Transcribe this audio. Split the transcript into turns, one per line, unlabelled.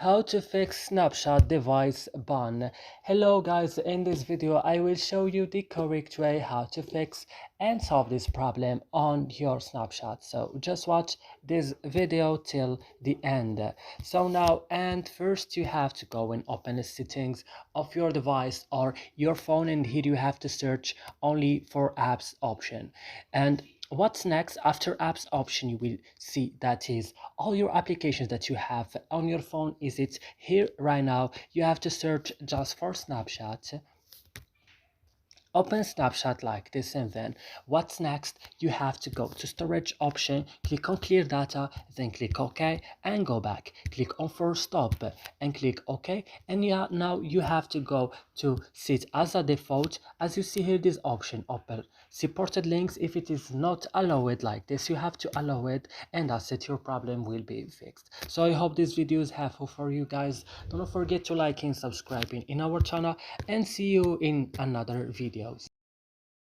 How to fix snapshot device ban. Hello guys, in this video I will show you the correct way how to fix and solve this problem on your snapshot. So just watch this video till the end. So now, and first you have to go and open the settings of your device or your phone, and here you have to search only for apps option. And what's next after apps option, you will see that is all your applications that you have on your phone. Is it here right now? You have to search just for snapshot, open snapshot like this, and then what's next, you have to go to storage option, click on clear data, then click OK and go back, click on force stop and click OK. And yeah, now you have to go to set as a default. As you see here, this option open supported links. If it is not allowed like this, you have to allow it, and that's it, your problem will be fixed. So I hope this video is helpful for you guys. Don't forget to like and subscribing in our channel, and see you in another videos.